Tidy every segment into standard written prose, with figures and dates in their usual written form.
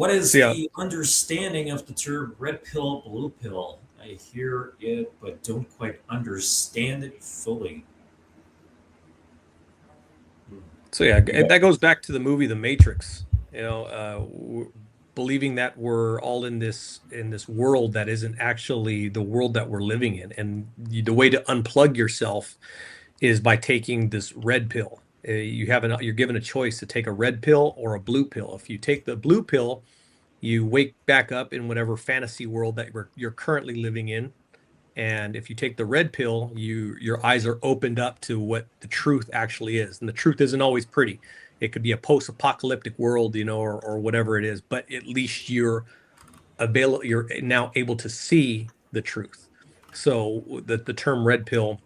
What is So yeah, the understanding of the term red pill, blue pill? I hear it, but don't quite understand it fully. Hmm. so yeah, You got that goes back to the movie The Matrix. You know, believing that we're all in this world that isn't actually the world that we're living in, and the way to unplug yourself is by taking this red pill. You're given a choice to take a red pill or a blue pill. If you take the blue pill, you wake back up in whatever fantasy world that you're currently living in. And if you take the red pill, your eyes are opened up to what the truth actually is. And the truth isn't always pretty. It could be a post-apocalyptic world, you know, or whatever it is, but at least you're now able to see the truth. So the term red pill,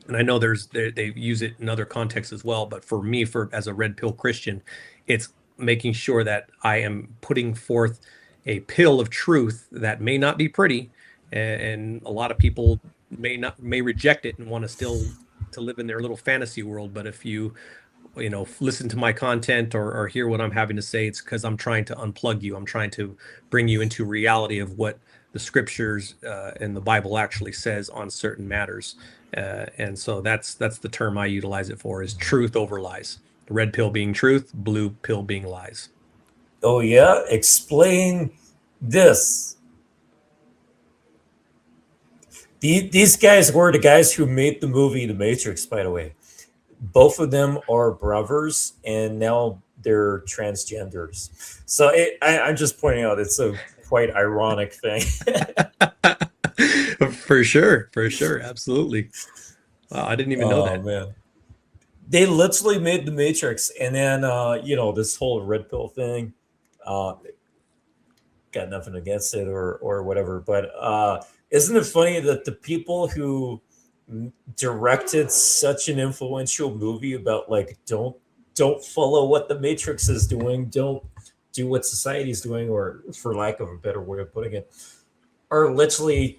and I know they use it in other contexts as well, but for me, for as a red pill Christian, it's making sure that I am putting forth a pill of truth that may not be pretty, and a lot of people may reject it and want to still to live in their little fantasy world. But if you know, listen to my content or hear what I'm having to say, it's because I'm trying to unplug you. I'm trying to bring you into reality of what the scriptures and the Bible actually says on certain matters. And so that's the term I utilize it for, is truth over lies. The red pill being truth, blue pill being lies. Oh yeah, explain this. These guys were the guys who made the movie The Matrix, by the way. Both of them are brothers, and now they're transgenders. So I'm just pointing out it's a quite ironic thing. For sure, absolutely. Wow, I didn't even know Oh that. man, they literally made The Matrix, and then this whole red pill thing. Uh, got nothing against it or whatever, but isn't it funny that the people who directed such an influential movie about like don't follow what the Matrix is doing, don't do what society's doing, or for lack of a better way of putting it, are literally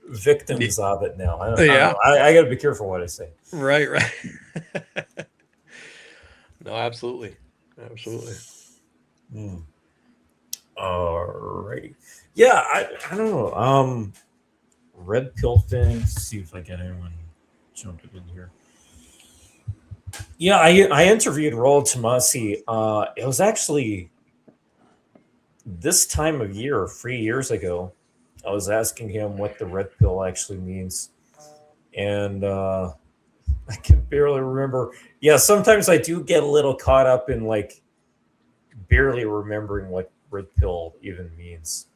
victims of it now. I don't Yeah, know. I got to be careful what I say. right, right. No, absolutely. Absolutely. Hmm. Alrighty. Yeah, I don't know. Red pill thing. Let's see if I get anyone jumping in here. Yeah, I interviewed Raul Tomasi. It was actually this time of year, 3 years ago. I was asking him what the red pill actually means, and I can barely remember. Yeah, sometimes I do get a little caught up in like barely remembering what red pill even means.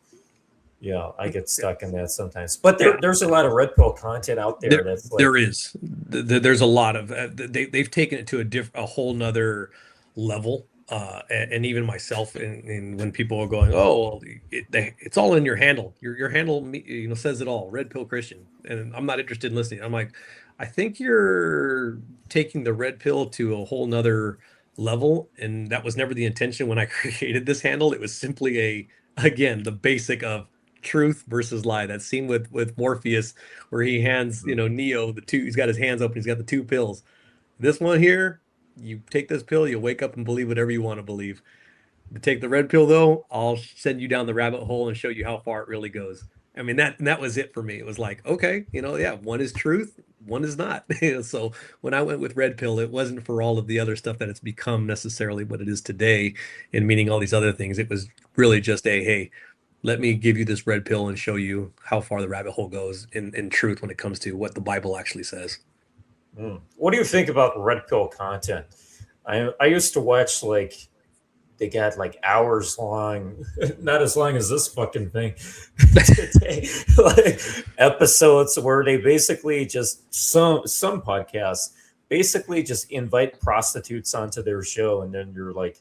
Yeah, I get Yeah. stuck in that sometimes. But Yeah. there's a lot of red pill content out there There, that's there like, is. There's a lot of they've taken it to a whole nother level. And even myself, and when people are going, oh, well, it's all in your handle. Your handle, you know, says it all. Red pill Christian, and I'm not interested in listening. I'm like, I think you're taking the red pill to a whole nother level, and that was never the intention when I created this handle. It was simply again, the basic of truth versus lie. That scene with Morpheus where he hands, you know, Neo the two. He's got his hands open. He's got the two pills. This one here, you take this pill, you wake up and believe whatever you want to believe. To take the red pill though, I'll send you down the rabbit hole and show you how far it really goes. I mean that was it for me. It was like, okay, you know, yeah, one is truth, one is not. So when I went with red pill, it wasn't for all of the other stuff that it's become necessarily what it is today, and meaning all these other things. It was really just a hey, let me give you this red pill and show you how far the rabbit hole goes in truth when it comes to what the Bible actually says. what do you think about red pill content? I used to watch like they got like hours long, not as long as this fucking thing today, like episodes where they basically just some podcasts basically just invite prostitutes onto their show, and then you're like,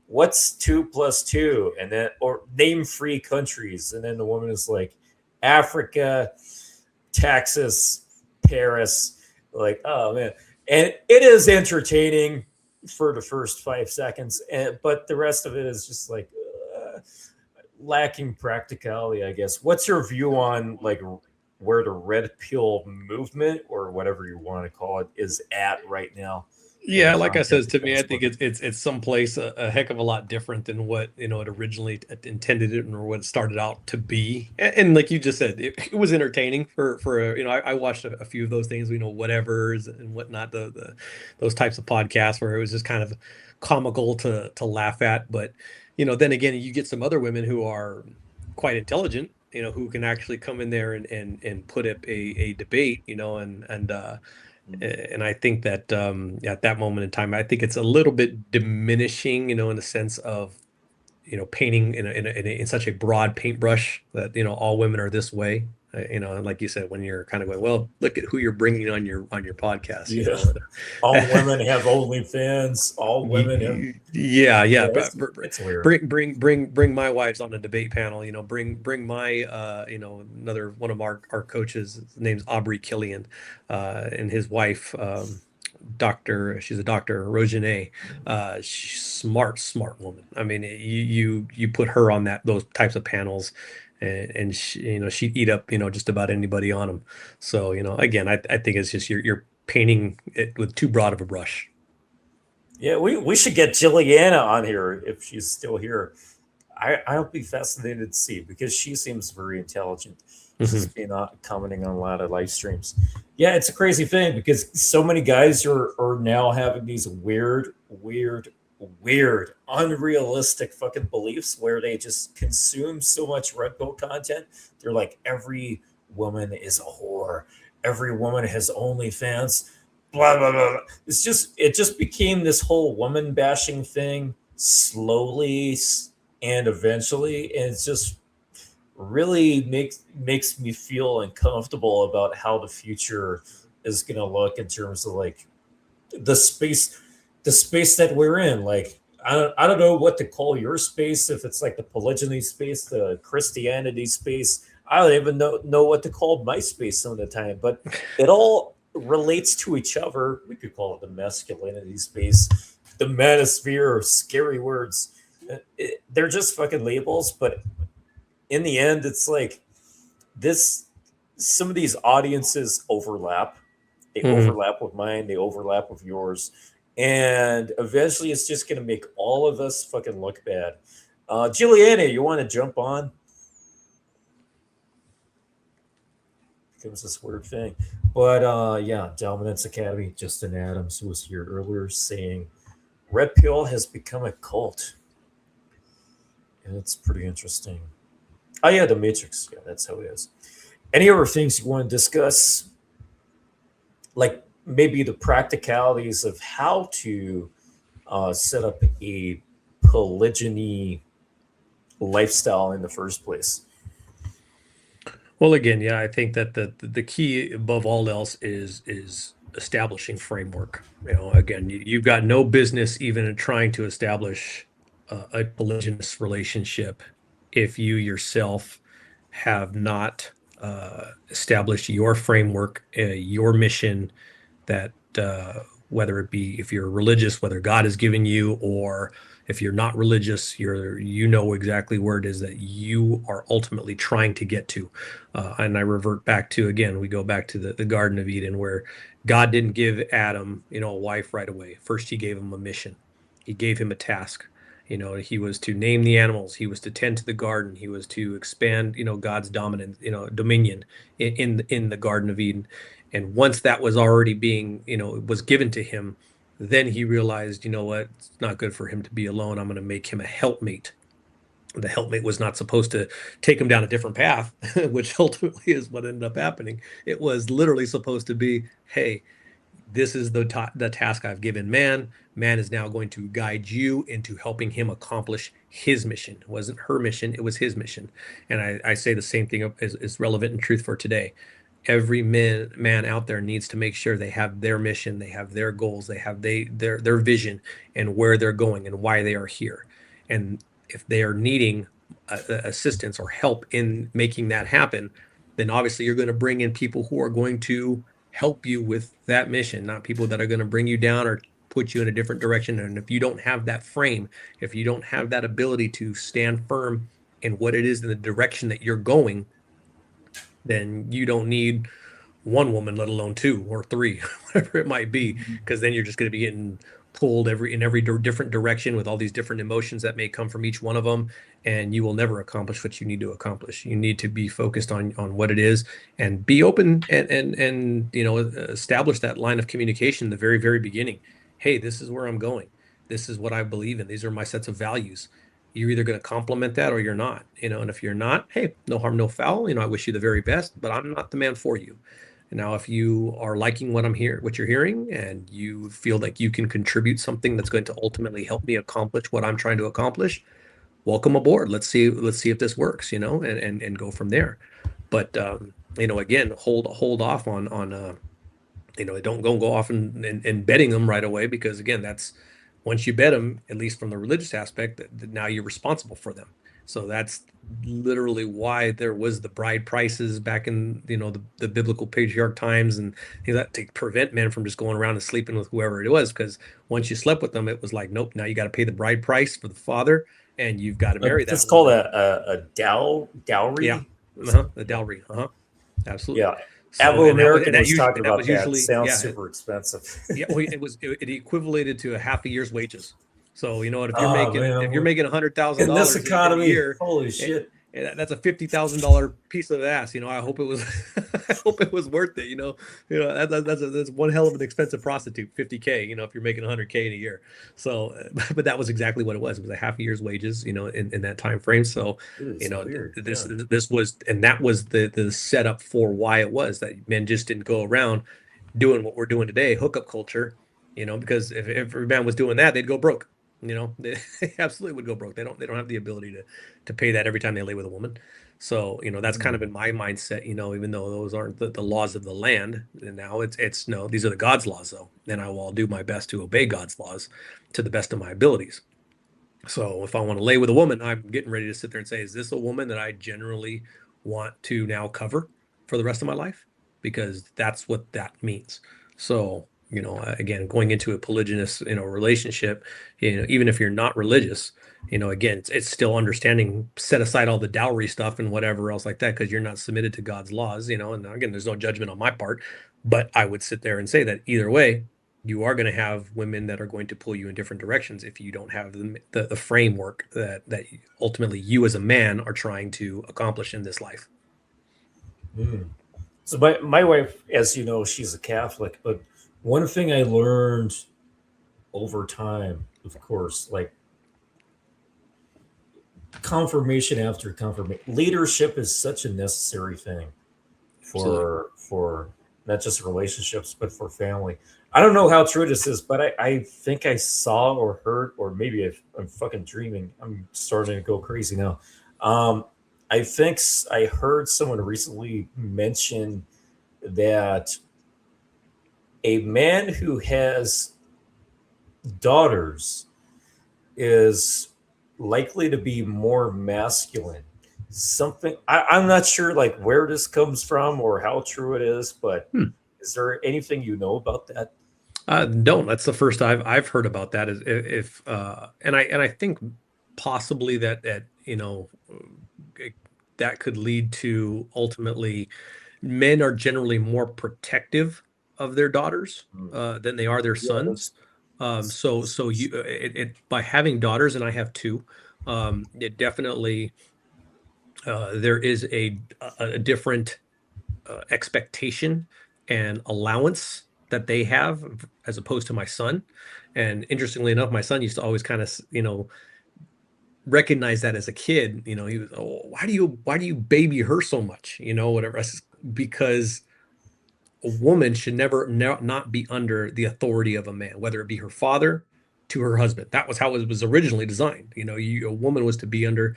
what's two plus two, and then or name three countries, and then the woman is like, Africa, Texas, Paris. Like, oh man, and it is entertaining for the first 5 seconds, but the rest of it is just like lacking practicality, I guess. What's your view on like where the red pill movement or whatever you want to call it is at right now? Yeah, like I says content to to me, I think Facebook. it's someplace a heck of a lot different than what it originally intended it or what it started out to be. And like you just said, it was entertaining for I watched a few of those things, whatever's and whatnot, the those types of podcasts where it was just kind of comical to laugh at. But then again, you get some other women who are quite intelligent, who can actually come in there and put up a debate, and I think that at that moment in time, I think it's a little bit diminishing, in the sense of painting in such a broad paintbrush that all women are this way. And like you said, when you're kind of going, well, look at who you're bringing on your podcast. Yeah. All women have OnlyFans. All women have. Yeah, Yeah, but it's weird. bring my wives on the debate panel. Bring my another one of our coaches. His name's Aubrey Killian, and his wife, she's a doctor, Rogenet. She's smart woman. I mean, you put her on those types of panels, and she'd eat up just about anybody on them. So again, I think it's just you're painting it with too broad of a brush. Yeah, we should get Jilliana on here if she's still here. I'll be fascinated to see because she seems very intelligent. She's been commenting on a lot of live streams. Yeah, it's a crazy thing because so many guys are now having these weird, unrealistic fucking beliefs where they just consume so much red pill content. They're like, every woman is a whore. Every woman has OnlyFans. Blah blah blah. It just became this whole woman bashing thing slowly and eventually, and it's just really makes me feel uncomfortable about how the future is going to look in terms of like the space that we're in. Like I don't know what to call your space, if it's like the polygyny space, the Christianity space. I don't even know what to call my space some of the time, but it all relates to each other. We could call it the masculinity space, the manosphere, scary words. They're just fucking labels, but in the end, it's like this. Some of these audiences overlap. They overlap with mine. They overlap with yours, and eventually, it's just going to make all of us fucking look bad. Juliana, you want to jump on? Becomes this weird thing, but yeah, Dominance Academy. Justin Adams, who was here earlier, saying red pill has become a cult, and it's pretty interesting. Oh yeah, the Matrix. Yeah, that's how it is. Any other things you want to discuss? Like maybe the practicalities of how to set up a polygyny lifestyle in the first place. Well, again, yeah, I think that the key above all else is establishing framework. Again, you've got no business even trying to establish a polygynous relationship if you yourself have not established your framework, your mission, that whether it be if you're religious, whether God has given you, or if you're not religious, you know exactly where it is that you are ultimately trying to get to. And I revert back to, again, we go back to the Garden of Eden, where God didn't give Adam, a wife right away. First, he gave him a mission. He gave him a task. He was to name the animals. He was to tend to the garden. He was to expand, God's dominant, dominion in the Garden of Eden. And once that was already being, was given to him, then he realized, what, it's not good for him to be alone. I'm going to make him a helpmate. The helpmate was not supposed to take him down a different path, which ultimately is what ended up happening. It was literally supposed to be, hey, this is the task I've given man. Man is now going to guide you into helping him accomplish his mission. It wasn't her mission, it was his mission. And I say the same thing is relevant in truth for today. Every man out there needs to make sure they have their mission, they have their goals, they have their vision and where they're going and why they are here. And if they are needing assistance or help in making that happen, then obviously you're going to bring in people who are going to help you with that mission, not people that are going to bring you down or put you in a different direction. And if you don't have that frame, if you don't have that ability to stand firm in what it is in the direction that you're going, then you don't need one woman, let alone two or three, whatever it might be, because then you're just going to be getting pulled in every different direction with all these different emotions that may come from each one of them, and you will never accomplish what you need to accomplish. You need to be focused on what it is, and be open, and establish that line of communication in the very, very beginning. Hey, this is where I'm going. This is what I believe in. These are my sets of values. You're either going to complement that or you're not, and if you're not, hey, no harm, no foul. I wish you the very best, but I'm not the man for you. Now, if you are liking what you're hearing, and you feel like you can contribute something that's going to ultimately help me accomplish what I'm trying to accomplish, welcome aboard. Let's see if this works, and go from there. But again, hold off on don't go off and betting them right away, because again, that's, once you bet them, at least from the religious aspect, that now you're responsible for them. So that's literally why there was the bride prices back in the biblical patriarch times, and that to prevent men from just going around and sleeping with whoever it was, because once you slept with them, it was like, nope, now you got to pay the bride price for the father, and you've got to marry that. It's called a dowry. Yeah, the dowry. Absolutely. Yeah. So, Afro-American was usually, talking about that. Usually, Sounds super expensive. Yeah, well, it equated to a half a year's wages. So if you're making $100,000 in this economy, a year, holy shit, that's a $50,000 piece of ass. I hope it was, I hope it was worth it. That's one hell of an expensive prostitute, $50K. If you're making $100K in a year. So, but that was exactly what it was. It was a half a year's wages. In that time frame. So, this was, and that was the setup for why it was that men just didn't go around doing what we're doing today, hookup culture. Because if every man was doing that, they'd go broke. They absolutely would go broke. They don't have the ability to pay that every time they lay with a woman. So, that's kind of in my mindset, even though those aren't the laws of the land. And now it's no, these are the God's laws though. And I will do my best to obey God's laws to the best of my abilities. So if I want to lay with a woman, I'm getting ready to sit there and say, is this a woman that I generally want to now cover for the rest of my life? Because that's what that means. So, again, going into a polygynous, relationship, even if you're not religious, again, it's still understanding, set aside all the dowry stuff and whatever else like that, because you're not submitted to God's laws, and again, there's no judgment on my part, but I would sit there and say that either way, you are going to have women that are going to pull you in different directions if you don't have the framework that ultimately you as a man are trying to accomplish in this life. So my wife, as you know, she's a Catholic, but one thing I learned over time, of course, like confirmation after confirmation, leadership is such a necessary thing for not just relationships, but for family. I don't know how true this is, but I think I saw or heard, or maybe I'm fucking dreaming. I'm starting to go crazy now. I think I heard someone recently mention that a man who has daughters is likely to be more masculine. Something I'm not sure like where this comes from or how true it is, but is there anything you know about that? No, that's the first I've heard about that. Is if and I think possibly that that could lead to ultimately men are generally more protective of their daughters than they are their sons. So you by having daughters, and I have two, it definitely there is a different expectation and allowance that they have as opposed to my son. And interestingly enough, my son used to always kind of recognize that as a kid. He was, oh, why do you baby her so much, whatever. I said, because a woman should never not be under the authority of a man, whether it be her father to her husband. That was how it was originally designed. A woman was to be under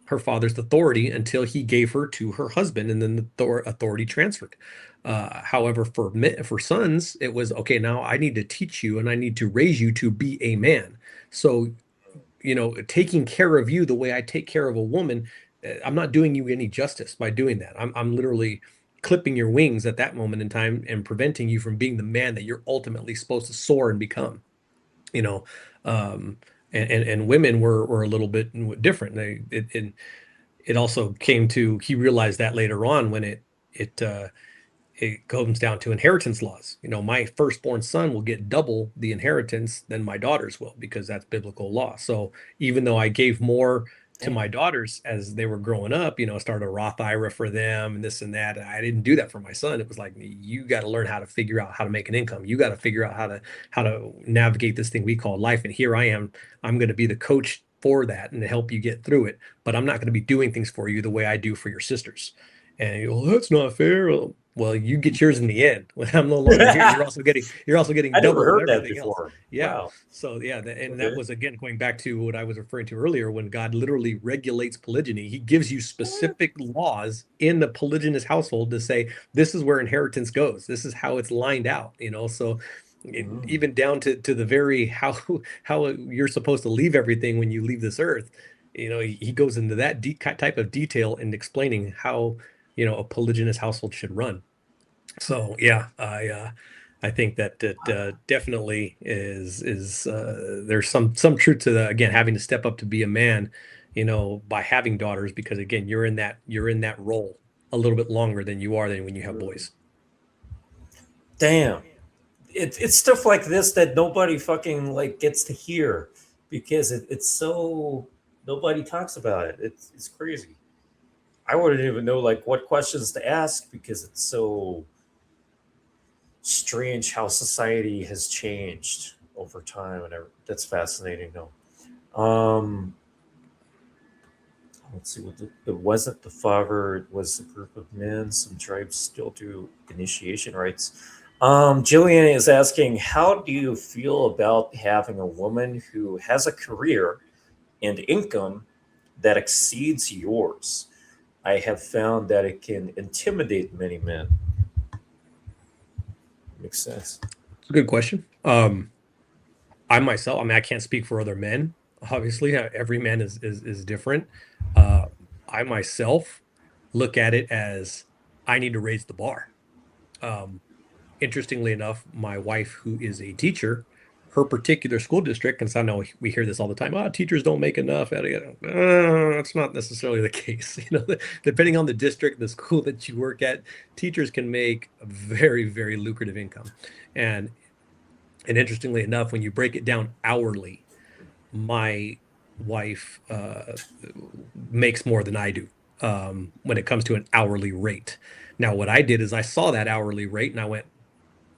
her father's authority until he gave her to her husband, and then the authority transferred. However, for sons, it was, okay, now I need to teach you and I need to raise you to be a man. So, taking care of you the way I take care of a woman, I'm not doing you any justice by doing that. I'm literally clipping your wings at that moment in time and preventing you from being the man that you're ultimately supposed to soar and become. And women were a little bit different. It also came to, he realized that later on when it it comes down to inheritance laws. My firstborn son will get double the inheritance than my daughters will, because that's biblical law. So even though I gave more to my daughters as they were growing up, started a Roth IRA for them and this and that, I didn't do that for my son. It was like, you got to learn how to figure out how to make an income. You got to figure out how to navigate this thing we call life. And here I am. I'm going to be the coach for that and to help you get through it. But I'm not going to be doing things for you the way I do for your sisters. And you go, well, that's not fair. Well, you get yours in the end. When I'm no longer here, you're also getting I double never of heard that everything else. before. Yeah. Wow. So yeah, and Okay. that was, again, going back to what I was referring to earlier, when God literally regulates polygyny. He gives you specific laws in the polygynous household to say, this is where inheritance goes. This is how it's lined out. So even down to the very how you're supposed to leave everything when you leave this earth. He goes into that type of detail in explaining how a polygynous household should run. So yeah, I think that definitely is there's some truth to the, again, having to step up to be a man, by having daughters, because again, you're in that role a little bit longer than you are than when you have boys. Damn. It's stuff like this that nobody fucking like gets to hear, because it's so, nobody talks about it. It's crazy. I wouldn't even know like what questions to ask, because it's so strange how society has changed over time, and that's fascinating though. Let's see what it wasn't the father, it was a group of men. Some tribes still do initiation rites. Jillian is asking, how do you feel about having a woman who has a career and income that exceeds yours? I have found that it can intimidate many men. Makes sense. It's a good question. I myself, I can't speak for other men. Obviously, every man is different. I myself look at it as, I need to raise the bar. Interestingly enough, my wife, who is a teacher, her particular school district, and so I know we hear this all the time, teachers don't make enough. That's not necessarily the case. Depending on the district, the school that you work at, teachers can make a very, very lucrative income. And interestingly enough, when you break it down hourly, my wife makes more than I do when it comes to an hourly rate. Now, what I did is I saw that hourly rate and I went,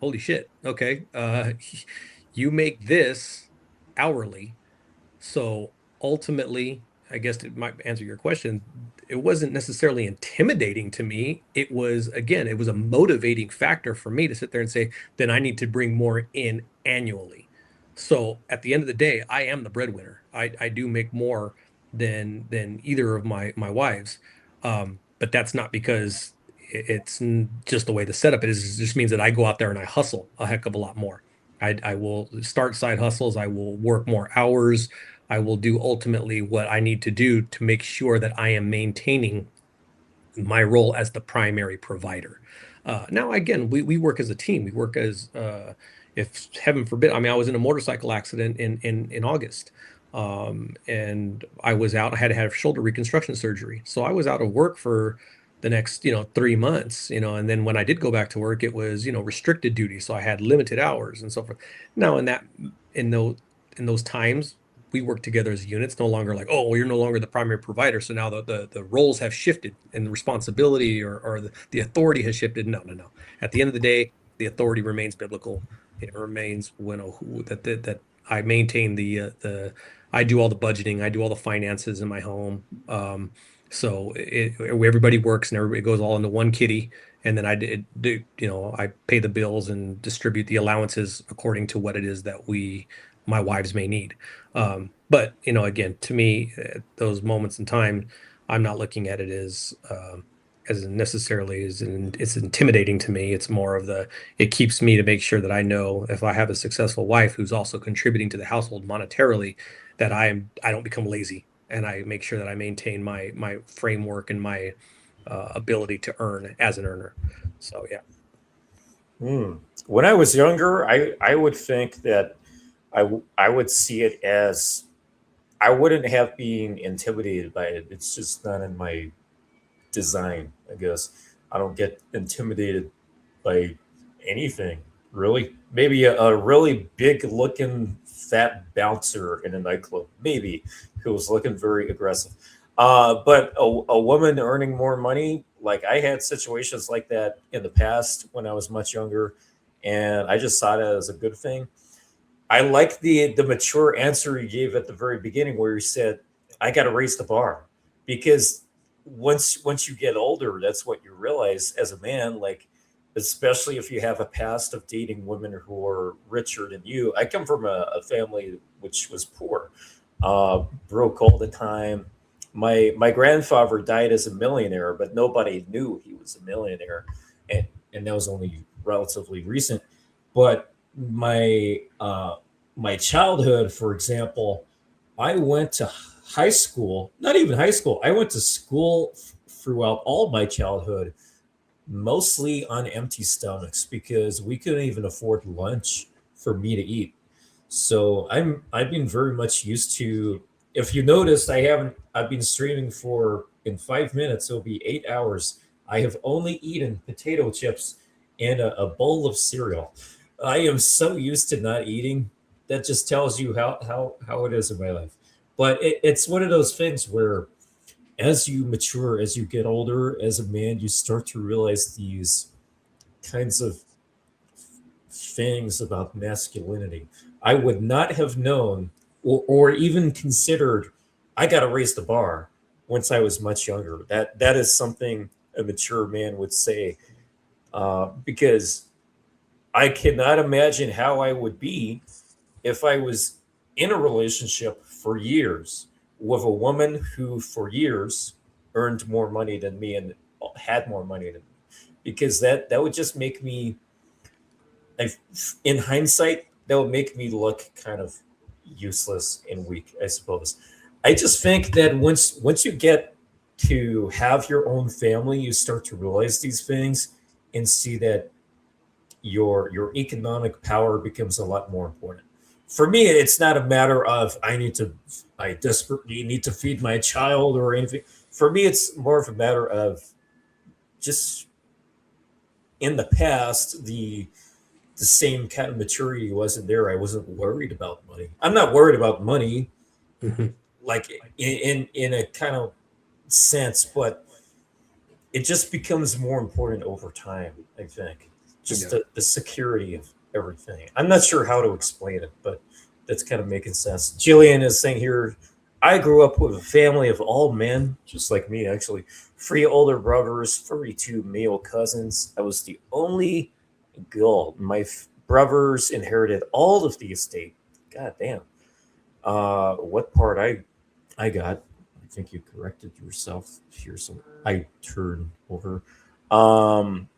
holy shit, okay, you make this hourly. So ultimately, I guess it might answer your question, it wasn't necessarily intimidating to me. It was a motivating factor for me to sit there and say, then I need to bring more in annually. So at the end of the day, I am the breadwinner. I do make more than either of my wives. But that's not because it's just the way the setup is. It just means that I go out there and I hustle a heck of a lot more. I will start side hustles. I will work more hours. I will do ultimately what I need to do to make sure that I am maintaining my role as the primary provider. Now, again, we work as a team. We work as, if heaven forbid, I was in a motorcycle accident in August. And I was out, I had to have shoulder reconstruction surgery. So I was out of work for the next, 3 months, and then when I did go back to work, it was, restricted duty. So I had limited hours and so forth. Now, in those times, we work together as units, no longer like, oh, well, you're no longer the primary provider. So now the roles have shifted and the responsibility or the authority has shifted. No. At the end of the day, the authority remains biblical. It remains that I maintain I do all the budgeting. I do all the finances in my home. So everybody works and everybody goes all into one kitty. And then I pay the bills and distribute the allowances according to what it is that my wives may need. But again, to me, those moments in time, I'm not looking at it as necessarily as it's intimidating to me. It's more of it keeps me to make sure that I know if I have a successful wife who's also contributing to the household monetarily, that I don't become lazy, and I make sure that I maintain my framework and my ability to earn as an earner. So yeah. When I was younger, I would think that I would see it as, I wouldn't have been intimidated by it. It's just not in my design, I guess. I don't get intimidated by anything, really. Maybe a really big looking fat bouncer in a nightclub, maybe, who was looking very aggressive. But a woman earning more money, like I had situations like that in the past when I was much younger, and I just saw that as a good thing. I like the mature answer you gave at the very beginning, where you said, "I got to raise the bar," because once you get older, that's what you realize as a man. Like, especially if you have a past of dating women who are richer than you. I come from a family which was poor, broke all the time. My grandfather died as a millionaire, but nobody knew he was a millionaire, and that was only relatively recent. But my childhood, for example, I went to high school, not even high school. I went to school throughout all my childhood, mostly on empty stomachs because we couldn't even afford lunch for me to eat. So I've been very much used to. If you noticed, I've been streaming for in 5 minutes. It'll be 8 hours. I have only eaten potato chips and a bowl of cereal. I am so used to not eating. That just tells you how it is in my life. But it's one of those things where as you mature, as you get older, as a man, you start to realize these kinds of things about masculinity. I would not have known or even considered I got to raise the bar once I was much younger. That is something a mature man would say, because I cannot imagine how I would be if I was in a relationship for years with a woman who, for years, earned more money than me and had more money than me, because that would just make me, I, in hindsight, that would make me look kind of useless and weak, I suppose. I just think that once you get to have your own family, you start to realize these things and see that your economic power becomes a lot more important. For me, it's not a matter of I desperately need to feed my child or anything. For me, it's more of a matter of just in the past, the same kind of maturity wasn't there. I wasn't worried about money. I'm not worried about money, Mhm. like in a kind of sense, but it just becomes more important over time. I think just Yeah. the security of everything. I'm not sure how to explain it, but that's kind of making sense. Jillian is saying here, I grew up with a family of all men, just like me, actually. Three older brothers, 32 male cousins. I was the only girl. My brothers inherited all of the estate. God damn. What part I got? I think you corrected yourself here. So I turned over. Um,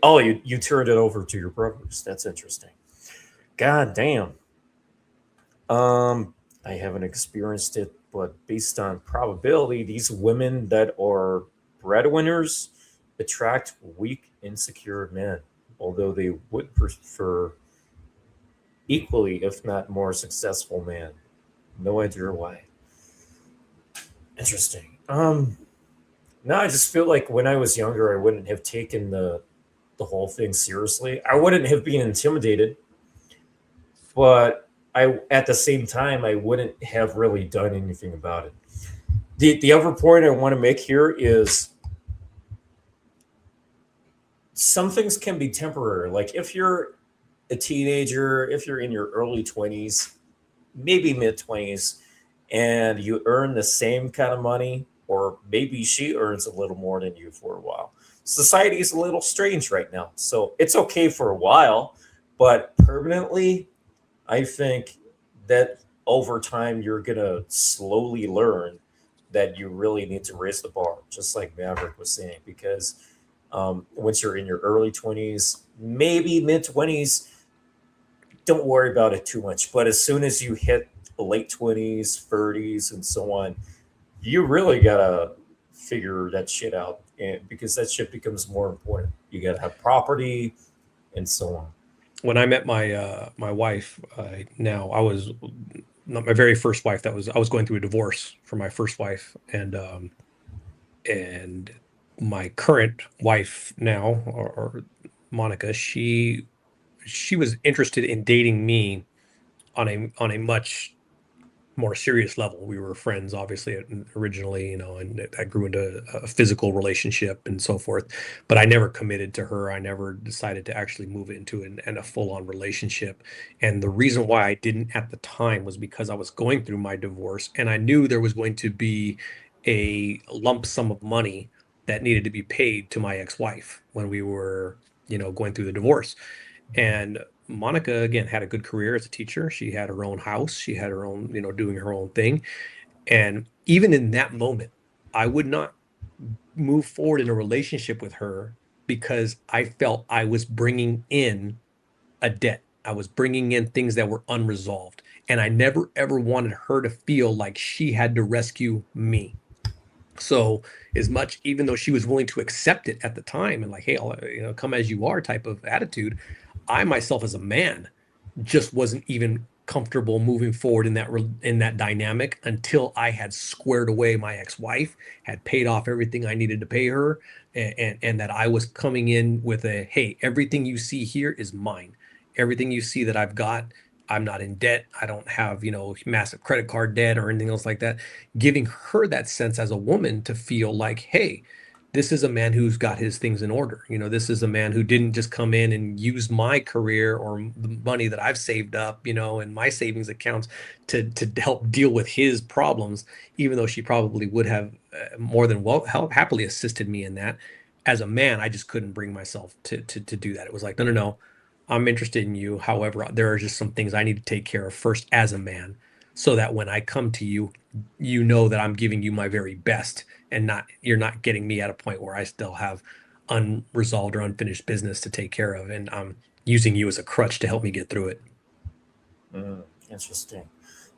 oh, you turned it over to your brothers. That's interesting. God damn. I haven't experienced it, but based on probability, these women that are breadwinners attract weak, insecure men, although they would prefer equally, if not more, successful man. No idea why. Interesting. No, I just feel like when I was younger, I wouldn't have taken the whole thing seriously. I wouldn't have been intimidated, but I at the same time I wouldn't have really done anything about it. The other point I want to make here is some things can be temporary. Like if you're a teenager, if you're in your early 20s, maybe mid 20s, and you earn the same kind of money, or maybe she earns a little more than you for a while. Society is a little strange right now. So it's okay for a while, but permanently, I think that over time, you're going to slowly learn that you really need to raise the bar, just like Maverick was saying, because once you're in your early 20s, maybe mid 20s, don't worry about it too much. But as soon as you hit the late 20s, 30s, and so on, you really gotta figure that shit out, and because that shit becomes more important. You gotta have property and so on. When I met my wife, now I was not my very first wife. I was going through a divorce for my first wife, and my current wife now, or Monica, she was interested in dating me on a much more serious level. We were friends, obviously, originally, and that grew into a physical relationship and so forth. But I never committed to her. I never decided to actually move it into a full-on relationship. And the reason why I didn't at the time was because I was going through my divorce, and I knew there was going to be a lump sum of money that needed to be paid to my ex-wife when we were, going through the divorce. And Monica, again, had a good career as a teacher. She had her own house. She had her own, doing her own thing. And even in that moment, I would not move forward in a relationship with her because I felt I was bringing in a debt. I was bringing in things that were unresolved. And I never, ever wanted her to feel like she had to rescue me. So as much, even though she was willing to accept it at the time and like, hey, I'll, come as you are type of attitude, I myself as a man just wasn't even comfortable moving forward in that dynamic until I had squared away my ex-wife, had paid off everything I needed to pay her, and that I was coming in with a, hey, everything you see here is mine. Everything you see that I've got, I'm not in debt. I don't have, massive credit card debt or anything else like that. Giving her that sense as a woman to feel like, hey, this is a man who's got his things in order. This is a man who didn't just come in and use my career or the money that I've saved up, and my savings accounts to help deal with his problems, even though she probably would have more than happily assisted me in that. As a man, I just couldn't bring myself to do that. It was like, no, no, no. I'm interested in you. However, there are just some things I need to take care of first as a man, so that when I come to you, you know that I'm giving you my very best, and you're not getting me at a point where I still have unresolved or unfinished business to take care of, and I'm using you as a crutch to help me get through it. Interesting.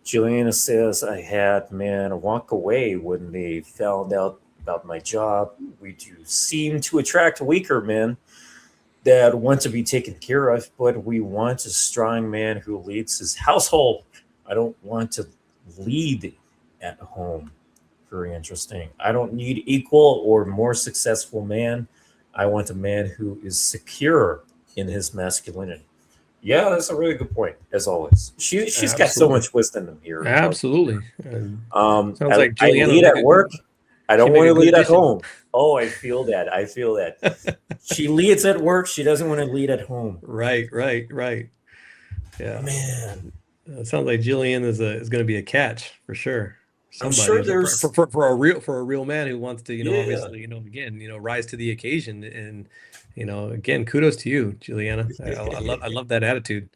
Juliana says I had men walk away when they found out about my job. We do seem to attract weaker men that want to be taken care of, but we want a strong man who leads his household. I don't want to lead at home. Very interesting. I don't need equal or more successful man. I want a man who is secure in his masculinity. Yeah, that's a really good point, as always. She's got so much wisdom here. Absolutely. Sounds like I Juliana lead at work. I don't want to lead at addition. home. Oh, I feel that. She leads at work. She doesn't want to lead at home. Right. Yeah. Man. It sounds like Jillian is going to be a catch for sure. I'm sure there's for a real man who wants to, obviously, again, rise to the occasion. And, again, kudos to you, Juliana. I love that attitude.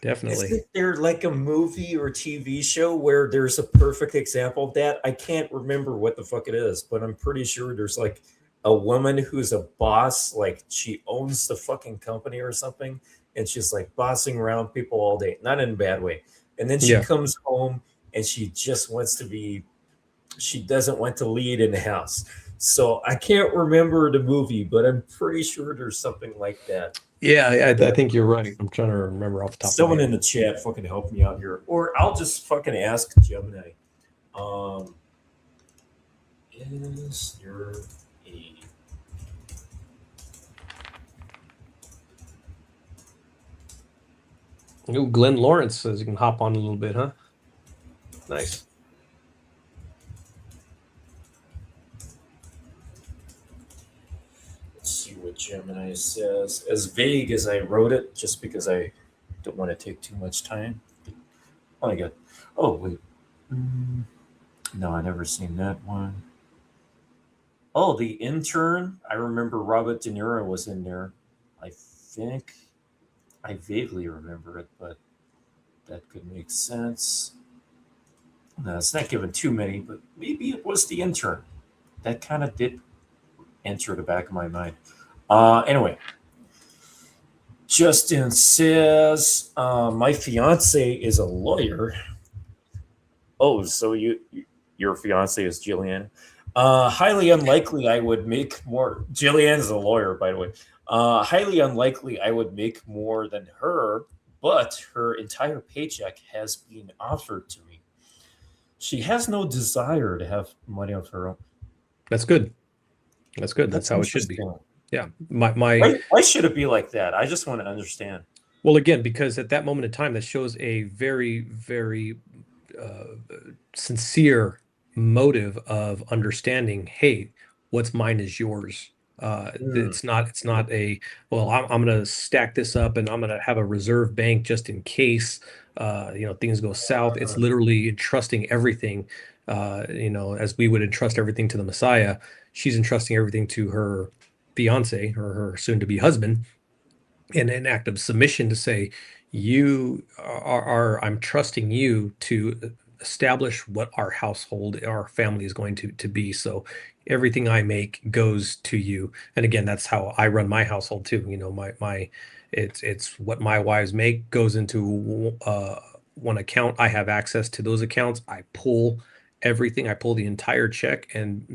Definitely. Isn't there like a movie or TV show where there's a perfect example of that? I can't remember what the fuck it is, but I'm pretty sure there's like a woman who's a boss, like she owns the fucking company or something, and she's like bossing around people all day, not in a bad way. And then she comes home and she just wants to she doesn't want to lead in the house. So I can't remember the movie, but I'm pretty sure there's something like that. Yeah, I think you're right. I'm trying to remember off the top Someone of in the chat fucking help me out here. Or I'll just fucking ask Gemini. Is your a Ooh, Glenn Lawrence says you can hop on a little bit, huh? Nice. Let's see what Gemini says. As vague as I wrote it, just because I don't want to take too much time. Oh, I got. Oh, wait. No, I never seen that one. Oh, The Intern. I remember Robert De Niro was in there. I think I vaguely remember it, but that could make sense. No, it's not given too many, but maybe it was The Intern. That kind of did enter the back of my mind. Anyway, Justin says, my fiance is a lawyer. Oh, so your fiance is Jillian. Highly unlikely I would make more. Jillian is a lawyer, by the way. Highly unlikely I would make more than her, but her entire paycheck has been offered to me. She has no desire to have money of her own. That's good. That's good. That's how it should be. Yeah. My Why should it be like that? I just want to understand. Well, again, because at that moment in time, that shows a very, very sincere motive of understanding. Hey, what's mine is yours. Hmm. It's not a, well, I'm going to stack this up and I'm going to have a reserve bank just in case things go south. It's literally entrusting everything. As we would entrust everything to the Messiah, she's entrusting everything to her fiance or her soon-to-be husband in an act of submission to say, you I'm trusting you to establish what our household, our family is going to be. So everything I make goes to you. And again, that's how I run my household too. It's what my wives make goes into one account. I have access to those accounts. I pull everything. I pull the entire check and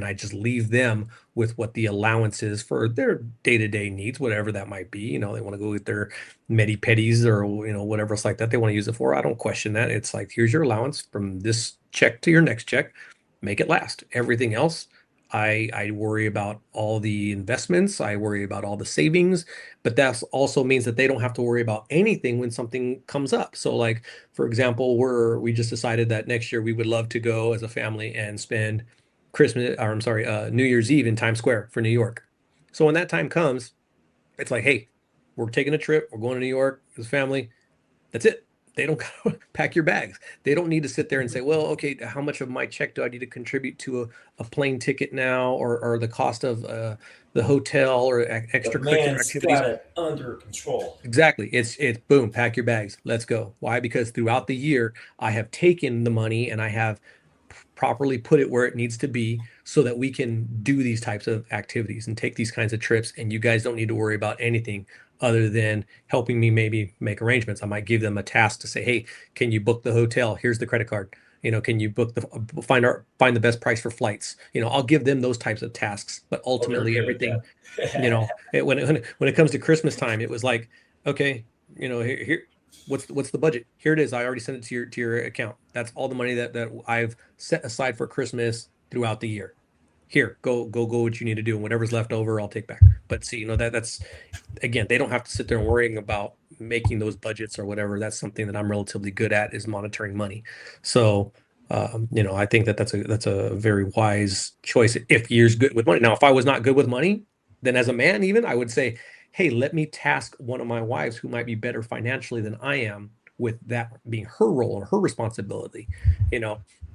I just leave them with what the allowance is for their day-to-day needs, whatever that might be. They want to go get their medi pedis or whatever else like that they want to use it for. I don't question that. It's like, here's your allowance from this check to your next check. Make it last. Everything else, I worry about all the investments. I worry about all the savings, but that also means that they don't have to worry about anything when something comes up. So like, for example, we just decided that next year we would love to go as a family and spend New Year's Eve in Times Square for New York. So when that time comes, it's like, hey, we're taking a trip. We're going to New York as a family. That's it. They don't gotta pack your bags. They don't need to sit there and say, well, okay, how much of my check do I need to contribute to a plane ticket now, or the cost of the hotel or The extracurricular man's activities? got it under control. Exactly. It's boom, pack your bags. Let's go. Why? Because throughout the year, I have taken the money and I have properly put it where it needs to be so that we can do these types of activities and take these kinds of trips. And you guys don't need to worry about anything other than helping me maybe make arrangements. I might give them a task to say, hey, can you book the hotel? Here's the credit card. Can you book find the best price for flights? I'll give them those types of tasks, but Oh, they're ultimately good at everything, that. when it comes to Christmas time, it was like, okay, here what's the budget? Here it is. I already sent it to your account. That's all the money that I've set aside for Christmas throughout the year. Here, go what you need to do, and whatever's left over, I'll take back. But see, that's again, they don't have to sit there and worrying about making those budgets or whatever. That's something that I'm relatively good at, is monitoring money. So I think that's a very wise choice if you're good with money. Now, if I was not good with money, then as a man, even I would say, hey, let me task one of my wives who might be better financially than I am, with that being her role or her responsibility,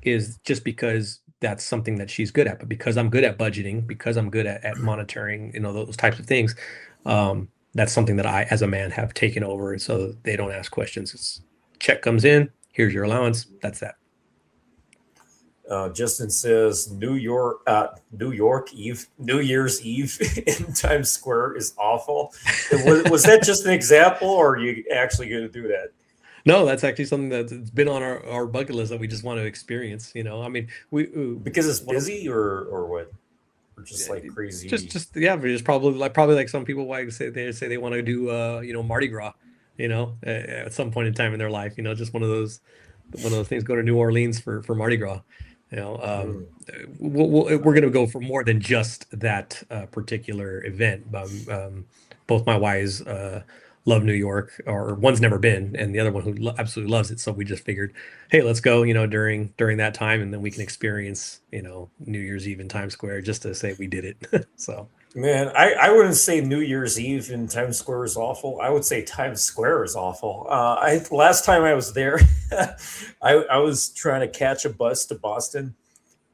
is just because that's something that she's good at. But because I'm good at budgeting, because I'm good at monitoring, those types of things, that's something that I, as a man, have taken over. And so they don't ask questions. It's check comes in, here's your allowance. That's that. Justin says New York Eve, New Year's Eve in Times Square is awful. Was that just an example, or are you actually going to do that? No, that's actually something that's been on our bucket list that we just want to experience. I mean, Because it's busy, or what? Or just like crazy. Just probably like some people why say they want to do Mardi Gras, at some point in time in their life, just one of those things. Go to New Orleans for Mardi Gras. We're going to go for more than just that particular event. Both my wives love New York, or one's never been, and the other one who absolutely loves it. So we just figured, hey, let's go, during that time, and then we can experience, New Year's Eve in Times Square, just to say we did it. So. Man, I wouldn't say New Year's Eve in Times Square is awful. I would say Times Square is awful. Last time I was there, I was trying to catch a bus to Boston,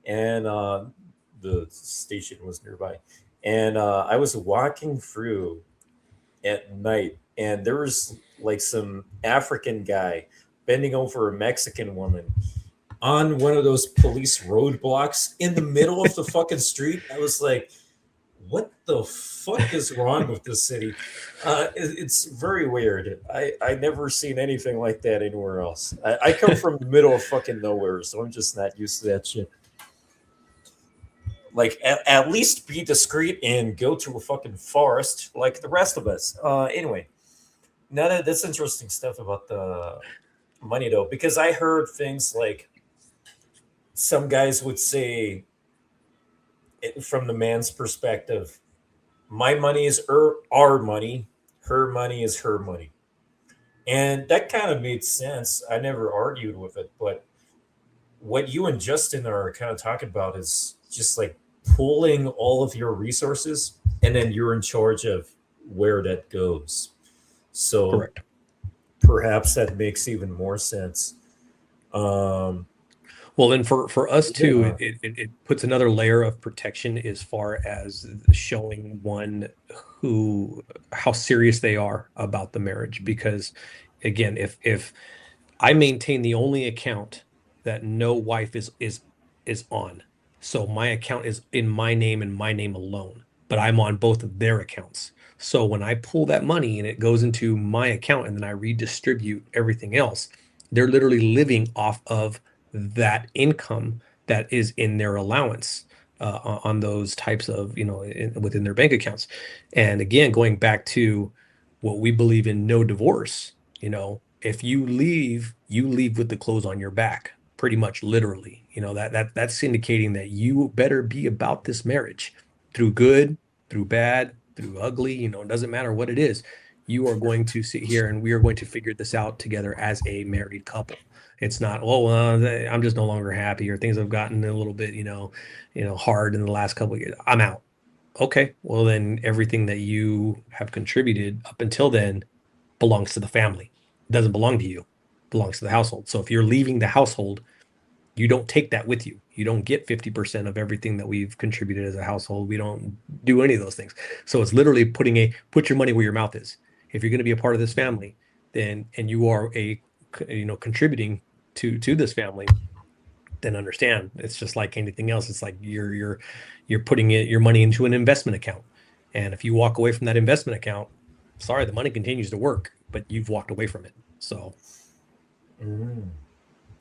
and the station was nearby, and I was walking through at night, and there was like some African guy bending over a Mexican woman on one of those police roadblocks in the middle of the fucking street. I was like, what the fuck is wrong with this city? It's very weird. I never seen anything like that anywhere else. I come from the middle of fucking nowhere, so I'm just not used to that shit. Like, at least be discreet and go to a fucking forest like the rest of us. Anyway, now that's interesting stuff about the money, though, because I heard things like some guys would say, from the man's perspective, my money is our money, her money is her money. And that kind of made sense. I never argued with it, but what you and Justin are kind of talking about is just like pooling all of your resources, and then you're in charge of where that goes. So Correct. perhaps that makes even more sense. Well, then for us too, Yeah. it puts another layer of protection as far as showing one how serious they are about the marriage. Because again, if I maintain the only account that no wife is on, so my account is in my name and my name alone, but I'm on both of their accounts. So when I pull that money and it goes into my account and then I redistribute everything else, they're literally living off of that income that is in their allowance on those types of, within their bank accounts. And again, going back to what we believe in, no divorce, if you leave with the clothes on your back, pretty much literally, that's indicating that you better be about this marriage through good, through bad, through ugly, it doesn't matter what it is. You are going to sit here and we are going to figure this out together as a married couple. It's not, I'm just no longer happy, or things have gotten a little bit, hard in the last couple of years. I'm out. Okay, well then everything that you have contributed up until then belongs to the family. It doesn't belong to you. It belongs to the household. So if you're leaving the household, you don't take that with you. You don't get 50% of everything that we've contributed as a household. We don't do any of those things. So it's literally put your money where your mouth is. If you're going to be a part of this family, then, and you are contributing to this family, then understand it's just like anything else. It's like you're putting your money into an investment account. And if you walk away from that investment account, sorry, the money continues to work, but you've walked away from it. So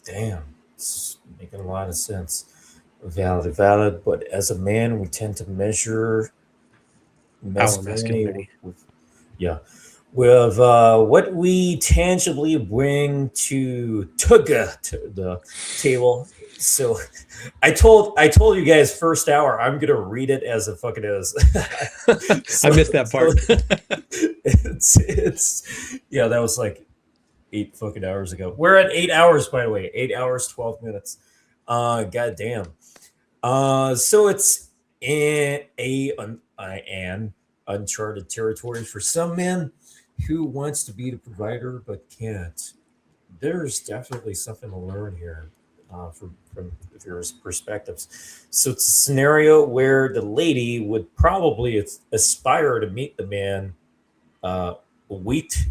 Damn, it's making a lot of sense. Valid. But as a man, we tend to measure masculinity with what we tangibly bring to the table. So I told you guys first hour I'm gonna read it as it fucking is. I missed that part. It's that was like 8 fucking hours ago. We're at 8 hours, by the way. 8 hours 12 minutes. God damn. So it's an uncharted territory for some men who wants to be the provider but can't. There's definitely something to learn here from various perspectives. So it's a scenario where the lady would probably aspire to meet the man wheat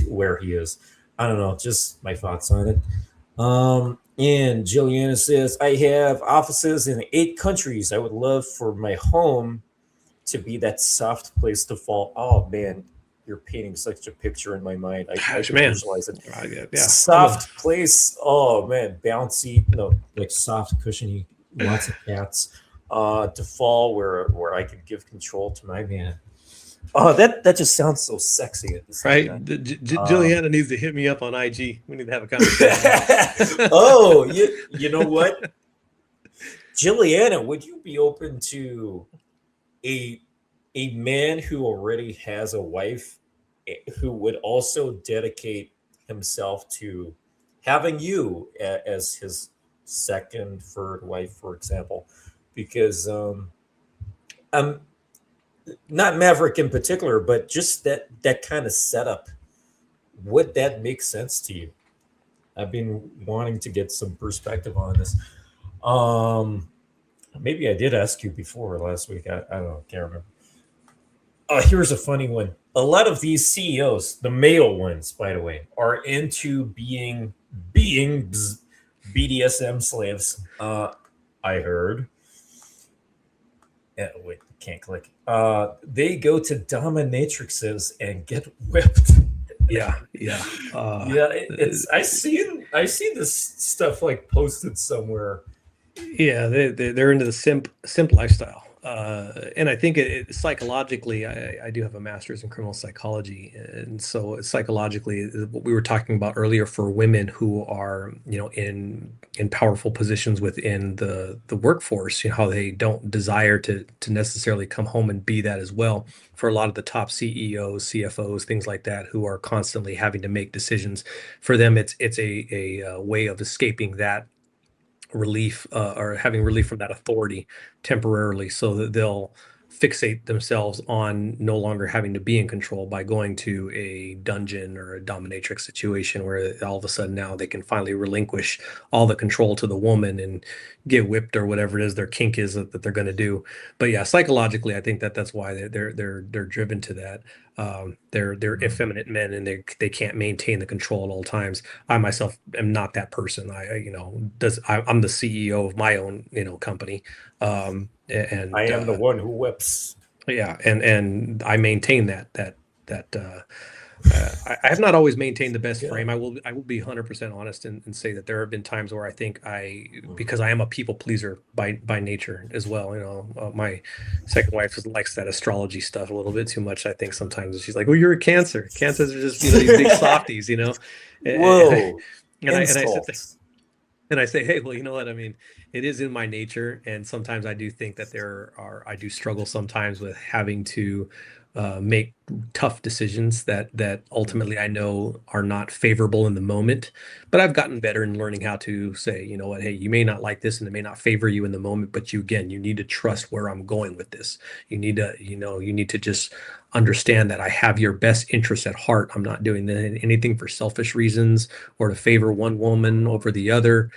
where he is. I don't know, just my thoughts on it. And Jilliana says, I have offices in 8 countries. I would love for my home to be that soft place to fall. Oh man, you're painting such a picture in my mind. I can visualize it. Yeah. Soft place. Oh man, bouncy, like soft, cushiony, lots of cats. To fall where I could give control to my man. Oh, that just sounds so sexy at the same time. Juliana needs to hit me up on IG. We need to have a conversation. Oh, you know what? Juliana, would you be open to a man who already has a wife who would also dedicate himself to having you as his second, third wife, for example? Because I'm not Maverick in particular, but just that kind of setup, would that make sense to you? I've been wanting to get some perspective on this. Maybe I did ask you before last week. I don't know, can't remember. Here's a funny one. A lot of these CEOs, the male ones, by the way, are into being BDSM slaves. I heard. Wait, can't click. They go to dominatrixes and get whipped. Yeah. It's I see this stuff like posted somewhere. Yeah, they're into the simp lifestyle. And I think psychologically, I do have a master's in criminal psychology, and so psychologically, what we were talking about earlier for women who are, in powerful positions within the workforce, how they don't desire to necessarily come home and be that as well. For a lot of the top CEOs, CFOs, things like that, who are constantly having to make decisions, for them, it's a way of escaping that relief, or having relief from that authority temporarily, so that they'll fixate themselves on no longer having to be in control by going to a dungeon or a dominatrix situation where all of a sudden now they can finally relinquish all the control to the woman and get whipped or whatever it is their kink is that they're going to do. But yeah, psychologically, I think that's why they're driven to that. They're effeminate men, and they can't maintain the control at all times. I myself am not that person. I'm the CEO of my own, company. And I am the one who whips. Yeah, and I maintain that I have not always maintained the best frame. I will be 100% honest and say that there have been times where I think because I am a people pleaser by nature as well. My second wife likes that astrology stuff a little bit too much. I think sometimes she's like, "Well, you're a Cancer. Cancers are just these big softies, Whoa. And I say, hey, well, you know what? I mean, it is in my nature, and sometimes I do think that I do struggle sometimes with having to make tough decisions that ultimately I know are not favorable in the moment. But I've gotten better in learning how to say, you know what, hey, you may not like this, and it may not favor you in the moment, but you need to trust where I'm going with this. You need to just understand that I have your best interests at heart. I'm not doing anything for selfish reasons or to favor one woman over the other.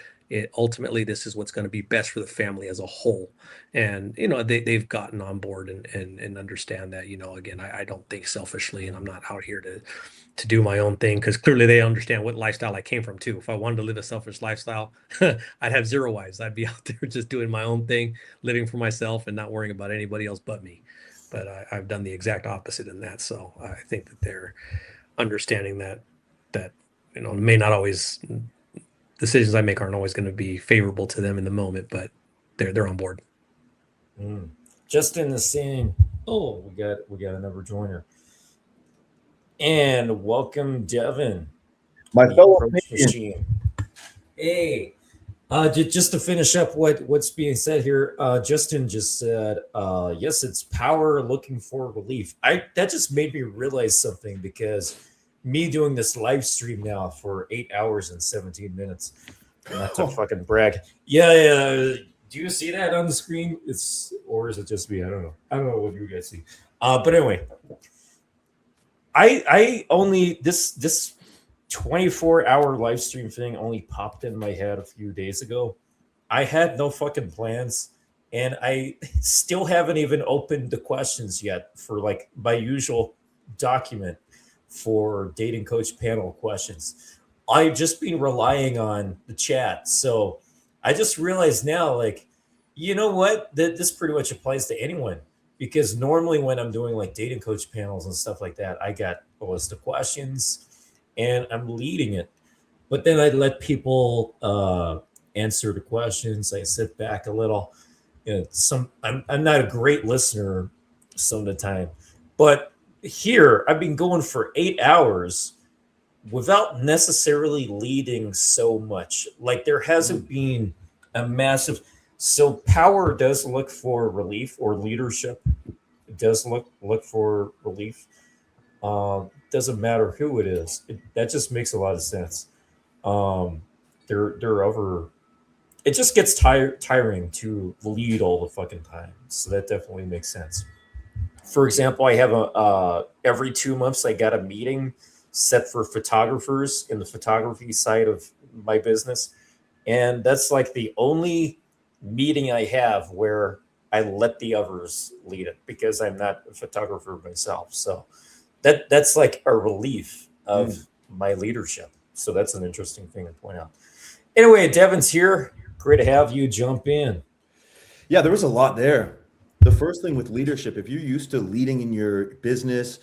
Ultimately, this is what's going to be best for the family as a whole. And, they've gotten on board and understand that, again, I don't think selfishly, and I'm not out here to do my own thing, because clearly they understand what lifestyle I came from too. If I wanted to live a selfish lifestyle, I'd have 0 wives. I'd be out there just doing my own thing, living for myself and not worrying about anybody else but me. But I've done the exact opposite in that. So I think that they're understanding that may not always, decisions I make aren't always going to be favorable to them in the moment, but they're on board. Justin is saying, "Oh, we got another joiner." And welcome, Devin, my fellow machine. Hey, just to finish up what's being said here, Justin just said, "Yes, it's power looking for relief." That just made me realize something, because me doing this live stream now for 8 hours and 17 minutes, not to fucking brag. Yeah. Do you see that on the screen? Or is it just me? I don't know what you guys see. But anyway, I only this 24-hour live stream thing only popped in my head a few days ago. I had no fucking plans, and I still haven't even opened the questions yet for like my usual document for dating coach panel questions. I've just been relying on the chat. So I just realized now, like, you know what? This pretty much applies to anyone, because normally when I'm doing like dating coach panels and stuff like that, I got a list of questions and I'm leading it. But then I let people answer the questions. I sit back a little. I'm not a great listener some of the time, but here I've been going for 8 hours without necessarily leading so much. Like, there hasn't been a massive. So power does look for relief, or leadership does look for relief. Doesn't matter who it is. That just makes a lot of sense. They're over. It just gets tiring to lead all the fucking time. So that definitely makes sense. For example, I have every 2 months I got a meeting set for photographers in the photography side of my business, and that's like the only meeting I have where I let the others lead it, because I'm not a photographer myself. So that's like a relief of my leadership. So that's an interesting thing to point out. Anyway, Devin's here. Great to have you jump in. Yeah, there was a lot there. The first thing with leadership, if you're used to leading in your business,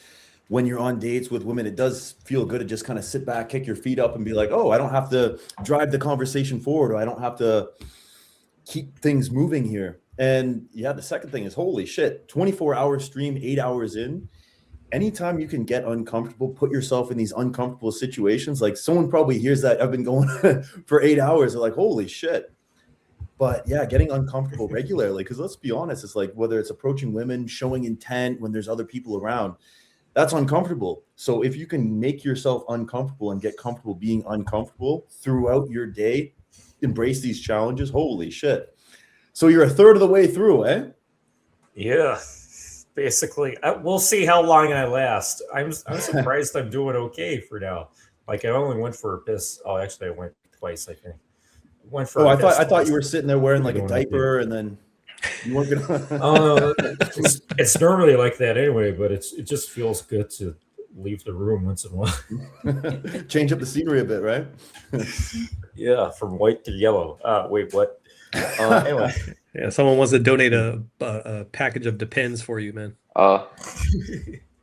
when you're on dates with women, it does feel good to just kind of sit back, kick your feet up, and be like, oh, I don't have to drive the conversation forward, or I don't have to keep things moving here. And yeah, the second thing is, holy shit, 24-hour stream, 8 hours in. Anytime you can get uncomfortable, put yourself in these uncomfortable situations, like someone probably hears that I've been going for 8 hours, they're like, holy shit. But yeah, getting uncomfortable regularly, because let's be honest, it's like whether it's approaching women, showing intent when there's other people around, that's uncomfortable. So if you can make yourself uncomfortable and get comfortable being uncomfortable throughout your day, embrace these challenges, holy shit. So you're a third of the way through, eh? Yeah, basically. We'll see how long I last. I'm surprised I'm doing okay for now. Like I only went for a piss. Oh, actually, I went twice. I think. Went for. Oh, I thought you were sitting there wearing like a diaper, and then you weren't gonna. Oh, it's normally like that anyway, but it just feels good to leave the room once in a while. Change up the scenery a bit, right? Yeah, from white to yellow. Wait, what? Anyway. Yeah, someone wants to donate a package of Depends for you, man.